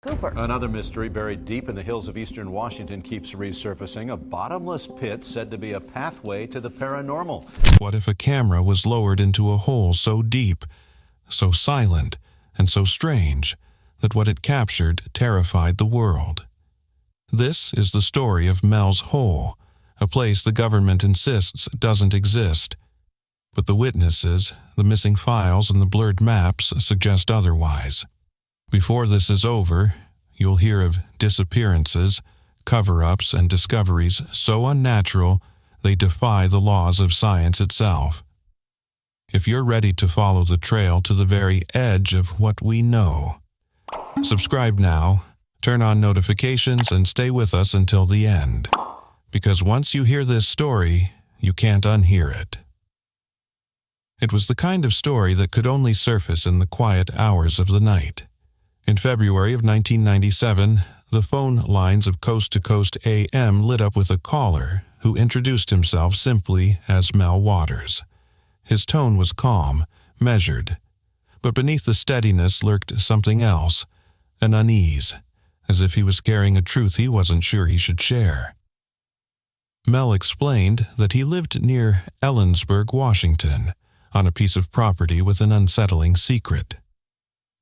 Cooper. Another mystery buried deep in the hills of eastern Washington keeps resurfacing. A bottomless pit said to be a pathway to the paranormal. What if a camera was lowered into a hole so deep, so silent, and so strange that what it captured terrified the world? This is the story of Mel's Hole, a place the government insists doesn't exist. But the witnesses, the missing files, and the blurred maps suggest otherwise. Before this is over, you'll hear of disappearances, cover-ups, and discoveries so unnatural they defy the laws of science itself. If you're ready to follow the trail to the very edge of what we know, subscribe now, turn on notifications, and stay with us until the end. Because once you hear this story, you can't unhear it. It was the kind of story that could only surface in the quiet hours of the night. In February of 1997, the phone lines of Coast to Coast AM lit up with a caller who introduced himself simply as Mel Waters. His tone was calm, measured, but beneath the steadiness lurked something else, an unease, as if he was carrying a truth he wasn't sure he should share. Mel explained that he lived near Ellensburg, Washington, on a piece of property with an unsettling secret.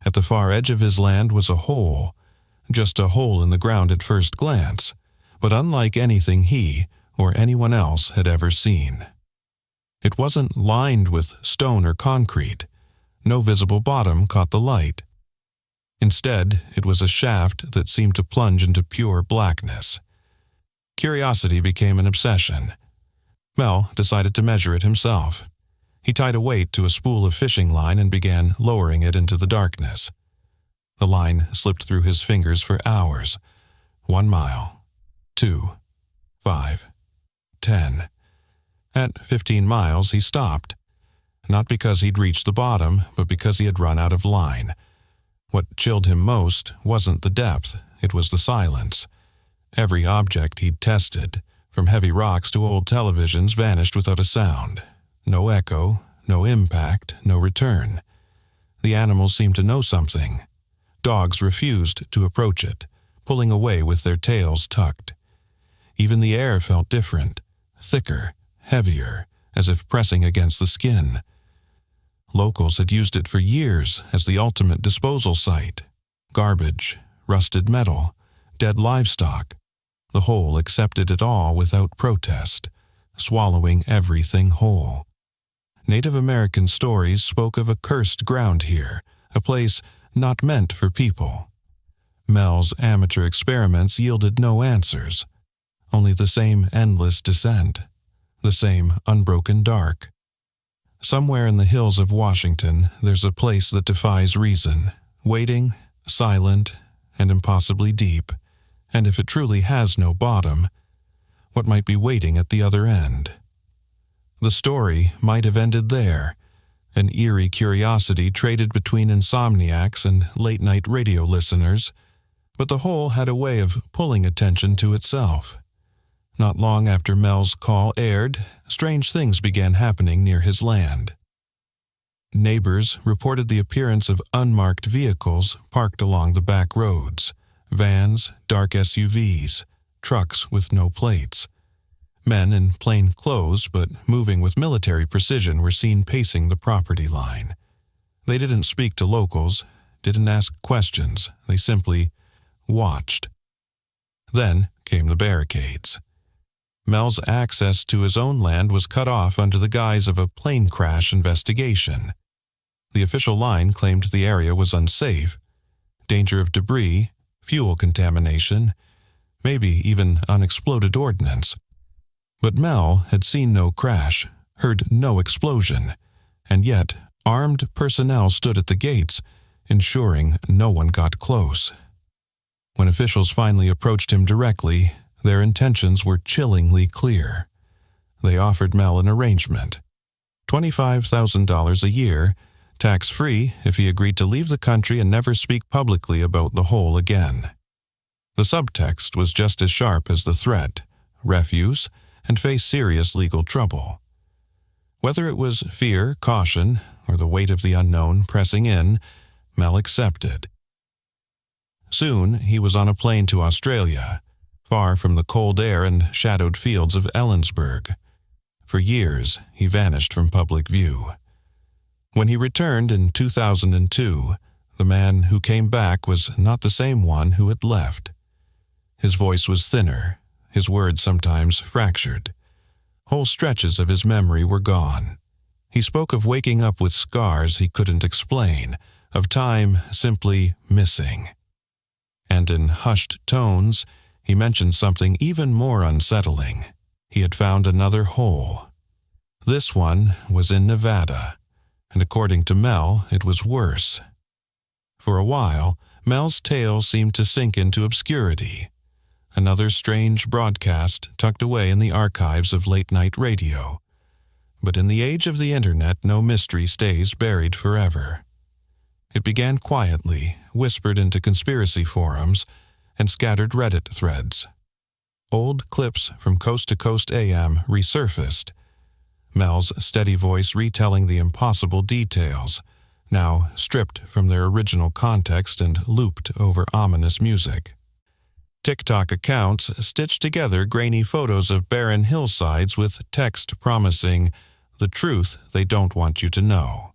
At the far edge of his land was a hole, just a hole in the ground at first glance, but unlike anything he or anyone else had ever seen. It wasn't lined with stone or concrete. No visible bottom caught the light. Instead, it was a shaft that seemed to plunge into pure blackness. Curiosity became an obsession. Mel decided to measure it himself. He tied a weight to a spool of fishing line and began lowering it into the darkness. The line slipped through his fingers for hours. 1 mile, 2, 5, 10. At 15 miles, he stopped. Not because he'd reached the bottom, but because he had run out of line. What chilled him most wasn't the depth, it was the silence. Every object he'd tested, from heavy rocks to old televisions, vanished without a sound. No echo, no impact, no return. The animals seemed to know something. Dogs refused to approach it, pulling away with their tails tucked. Even the air felt different, thicker, heavier, as if pressing against the skin. Locals had used it for years as the ultimate disposal site. Garbage, rusted metal, dead livestock. The hole accepted it all without protest, swallowing everything whole. Native American stories spoke of a cursed ground here, a place not meant for people. Mel's amateur experiments yielded no answers, only the same endless descent, the same unbroken dark. Somewhere in the hills of Washington, there's a place that defies reason, waiting, silent, and impossibly deep. And if it truly has no bottom, what might be waiting at the other end? The story might have ended there, an eerie curiosity traded between insomniacs and late-night radio listeners, but the hole had a way of pulling attention to itself. Not long after Mel's call aired, strange things began happening near his land. Neighbors reported the appearance of unmarked vehicles parked along the back roads, vans, dark SUVs, trucks with no plates. Men in plain clothes but moving with military precision were seen pacing the property line. They didn't speak to locals, didn't ask questions, they simply watched. Then came the barricades. Mel's access to his own land was cut off under the guise of a plane crash investigation. The official line claimed the area was unsafe, danger of debris, fuel contamination, maybe even unexploded ordnance. But Mel had seen no crash, heard no explosion, and yet armed personnel stood at the gates, ensuring no one got close. When officials finally approached him directly, their intentions were chillingly clear. They offered Mel an arrangement: $25,000 a year, tax-free if he agreed to leave the country and never speak publicly about the hole again. The subtext was just as sharp as the threat: refuse and face serious legal trouble. Whether it was fear, caution, or the weight of the unknown pressing in, Mel accepted. Soon he was on a plane to Australia, far from the cold air and shadowed fields of Ellensburg. For years, he vanished from public view. When he returned in 2002, the man who came back was not the same one who had left. His voice was thinner, his words sometimes fractured. Whole stretches of his memory were gone. He spoke of waking up with scars he couldn't explain, of time simply missing. And in hushed tones, he mentioned something even more unsettling. He had found another hole. This one was in Nevada, and according to Mel, it was worse. For a while, Mel's tale seemed to sink into obscurity. Another strange broadcast tucked away in the archives of late-night radio. But in the age of the internet, no mystery stays buried forever. It began quietly, whispered into conspiracy forums, and scattered Reddit threads. Old clips from Coast to Coast AM resurfaced, Mel's steady voice retelling the impossible details, now stripped from their original context and looped over ominous music. TikTok accounts stitched together grainy photos of barren hillsides with text promising the truth they don't want you to know.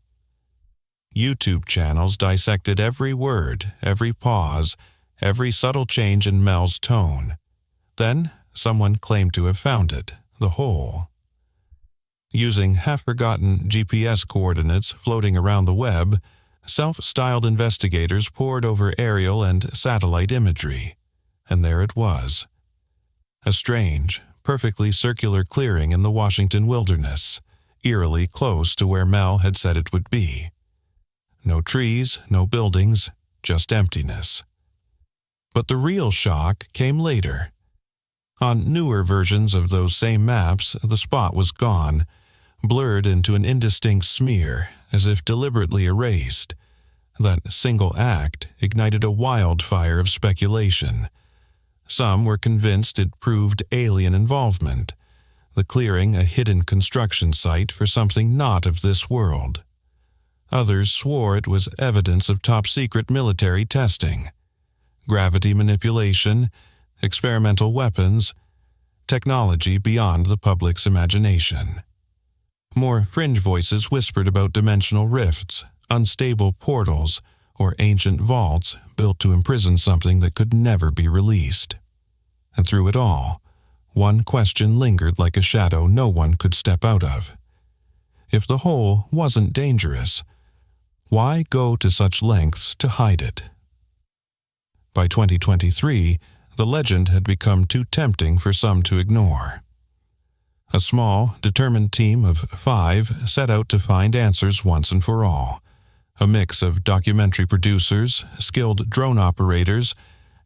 YouTube channels dissected every word, every pause, every subtle change in Mel's tone. Then someone claimed to have found it, the hole. Using half-forgotten GPS coordinates floating around the web, self-styled investigators pored over aerial and satellite imagery. And there it was. A strange, perfectly circular clearing in the Washington wilderness, eerily close to where Mel had said it would be. No trees, no buildings, just emptiness. But the real shock came later. On newer versions of those same maps, the spot was gone, blurred into an indistinct smear, as if deliberately erased. That single act ignited a wildfire of speculation. Some were convinced it proved alien involvement, the clearing a hidden construction site for something not of this world. Others swore it was evidence of top-secret military testing, gravity manipulation, experimental weapons, technology beyond the public's imagination. More fringe voices whispered about dimensional rifts, unstable portals, or ancient vaults built to imprison something that could never be released. And through it all, one question lingered like a shadow no one could step out of. If the hole wasn't dangerous, why go to such lengths to hide it? By 2023, the legend had become too tempting for some to ignore. A small, determined team of 5 set out to find answers once and for all. A mix of documentary producers, skilled drone operators,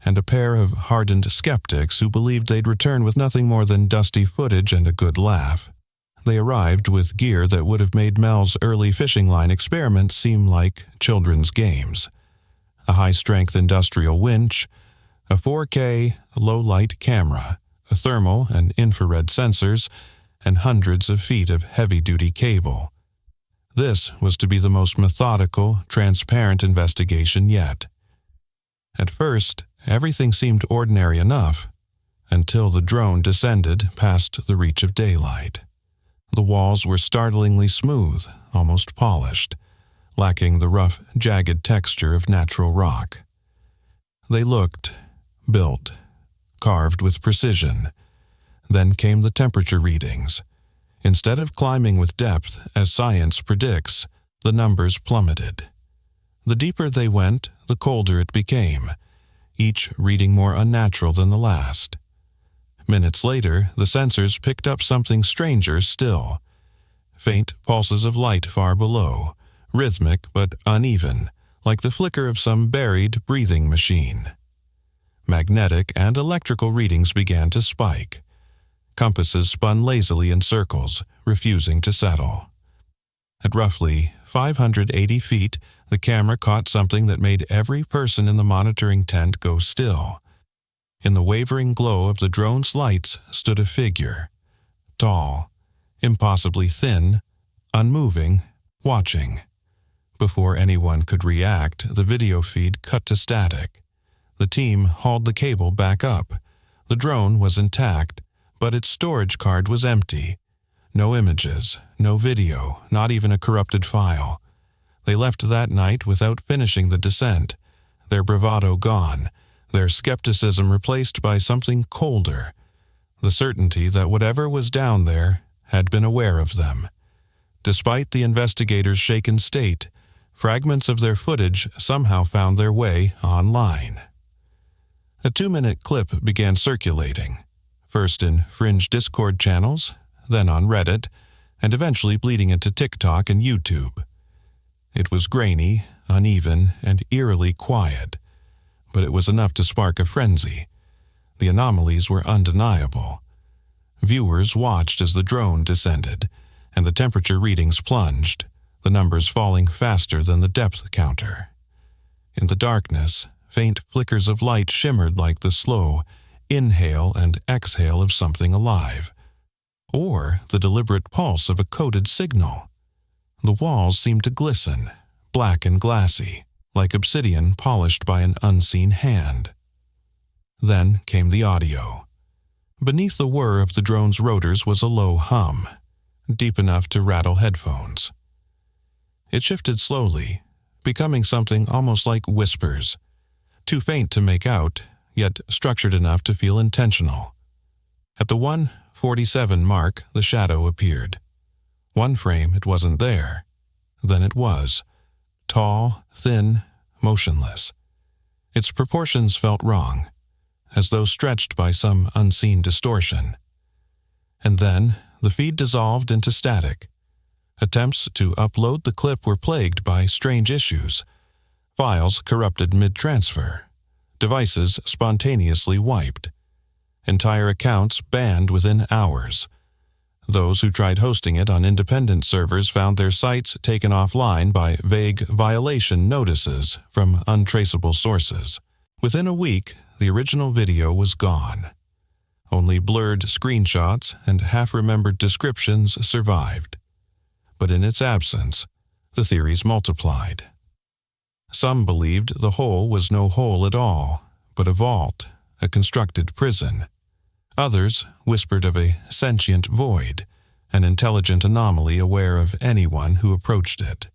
and a pair of hardened skeptics who believed they'd return with nothing more than dusty footage and a good laugh. They arrived with gear that would have made Mel's early fishing line experiments seem like children's games. A high-strength industrial winch, a 4K low-light camera, a thermal and infrared sensors, and hundreds of feet of heavy-duty cable. This was to be the most methodical, transparent investigation yet. At first, everything seemed ordinary enough, until the drone descended past the reach of daylight. The walls were startlingly smooth, almost polished, lacking the rough, jagged texture of natural rock. They looked built, carved with precision. Then came the temperature readings. Instead of climbing with depth, as science predicts, the numbers plummeted. The deeper they went, the colder it became, each reading more unnatural than the last. Minutes later, the sensors picked up something stranger still. Faint pulses of light far below, rhythmic but uneven, like the flicker of some buried breathing machine. Magnetic and electrical readings began to spike. Compasses spun lazily in circles, refusing to settle. At roughly 580 feet, the camera caught something that made every person in the monitoring tent go still. In the wavering glow of the drone's lights stood a figure, tall, impossibly thin, unmoving, watching. Before anyone could react, the video feed cut to static. The team hauled the cable back up. The drone was intact, but its storage card was empty. No images, no video, not even a corrupted file. They left that night without finishing the descent, their bravado gone, their skepticism replaced by something colder, the certainty that whatever was down there had been aware of them. Despite the investigators' shaken state, fragments of their footage somehow found their way online. A 2-minute clip began circulating, first in fringe Discord channels, then on Reddit, and eventually bleeding into TikTok and YouTube. It was grainy, uneven, and eerily quiet, but it was enough to spark a frenzy. The anomalies were undeniable. Viewers watched as the drone descended, and the temperature readings plunged, the numbers falling faster than the depth counter. In the darkness, faint flickers of light shimmered like the slow inhale and exhale of something alive, or the deliberate pulse of a coded signal. The walls seemed to glisten, black and glassy, like obsidian polished by an unseen hand. Then came the audio. Beneath the whir of the drone's rotors was a low hum, deep enough to rattle headphones. It shifted slowly, becoming something almost like whispers, too faint to make out, yet structured enough to feel intentional. At the 1:47 mark, the shadow appeared. One frame, it wasn't there. Then it was. Tall, thin, motionless. Its proportions felt wrong, as though stretched by some unseen distortion. And then the feed dissolved into static. Attempts to upload the clip were plagued by strange issues. Files corrupted mid-transfer. Devices spontaneously wiped. Entire accounts banned within hours. Those who tried hosting it on independent servers found their sites taken offline by vague violation notices from untraceable sources. Within a week, the original video was gone. Only blurred screenshots and half-remembered descriptions survived. But in its absence, the theories multiplied. Some believed the hole was no hole at all, but a vault, a constructed prison. Others whispered of a sentient void, an intelligent anomaly aware of anyone who approached it.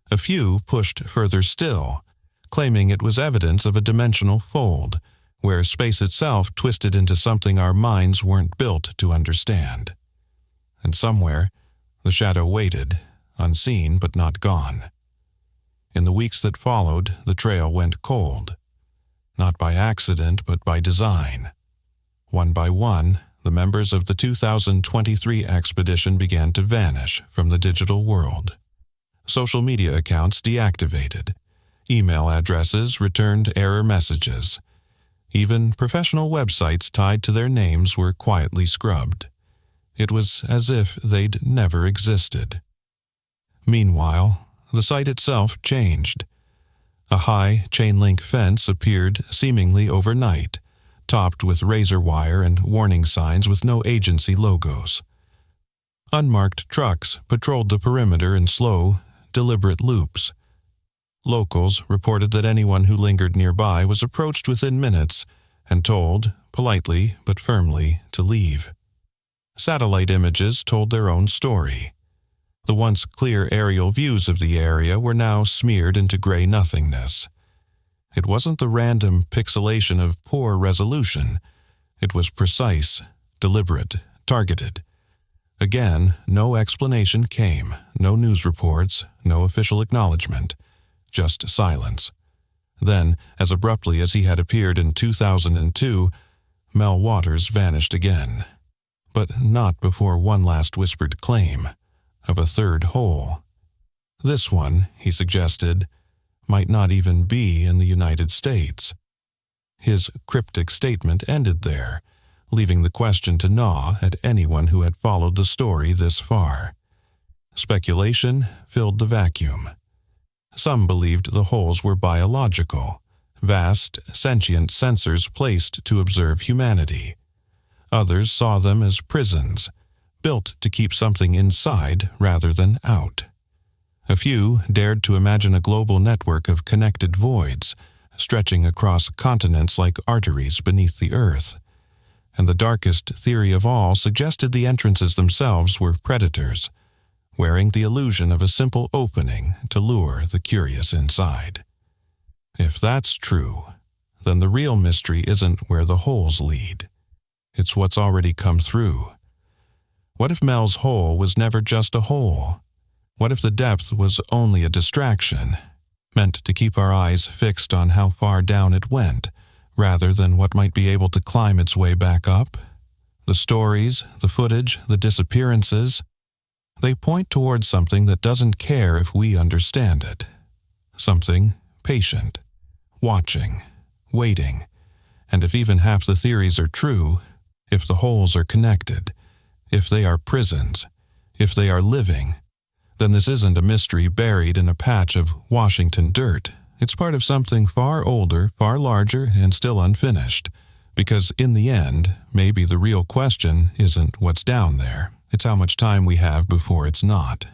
A few pushed further still, claiming it was evidence of a dimensional fold, where space itself twisted into something our minds weren't built to understand. And somewhere, the shadow waited, unseen but not gone. In the weeks that followed, the trail went cold. Not by accident, but by design. One by one, the members of the 2023 expedition began to vanish from the digital world. Social media accounts deactivated. Email addresses returned error messages. Even professional websites tied to their names were quietly scrubbed. It was as if they'd never existed. Meanwhile, the site itself changed. A high chain-link fence appeared seemingly overnight, topped with razor wire and warning signs with no agency logos. Unmarked trucks patrolled the perimeter in slow, deliberate loops. Locals reported that anyone who lingered nearby was approached within minutes and told, politely but firmly, to leave. Satellite images told their own story. The once clear aerial views of the area were now smeared into gray nothingness. It wasn't the random pixelation of poor resolution. It was precise, deliberate, targeted. Again, no explanation came, no news reports, no official acknowledgement, just silence. Then, as abruptly as he had appeared in 2002, Mel Waters vanished again. But not before one last whispered claim of a third hole. This one, he suggested, might not even be in the United States. His cryptic statement ended there, leaving the question to gnaw at anyone who had followed the story this far. Speculation filled the vacuum. Some believed the holes were biological, vast, sentient sensors placed to observe humanity. Others saw them as prisons, built to keep something inside rather than out. A few dared to imagine a global network of connected voids, stretching across continents like arteries beneath the earth. And the darkest theory of all suggested the entrances themselves were predators, wearing the illusion of a simple opening to lure the curious inside. If that's true, then the real mystery isn't where the holes lead. It's what's already come through. What if Mel's hole was never just a hole? What if the depth was only a distraction, meant to keep our eyes fixed on how far down it went, rather than what might be able to climb its way back up? The stories, the footage, the disappearances, they point towards something that doesn't care if we understand it. Something patient, watching, waiting, and if even half the theories are true, if the holes are connected, if they are prisons, if they are living, then this isn't a mystery buried in a patch of Washington dirt. It's part of something far older, far larger, and still unfinished. Because in the end, maybe the real question isn't what's down there. It's how much time we have before it's not.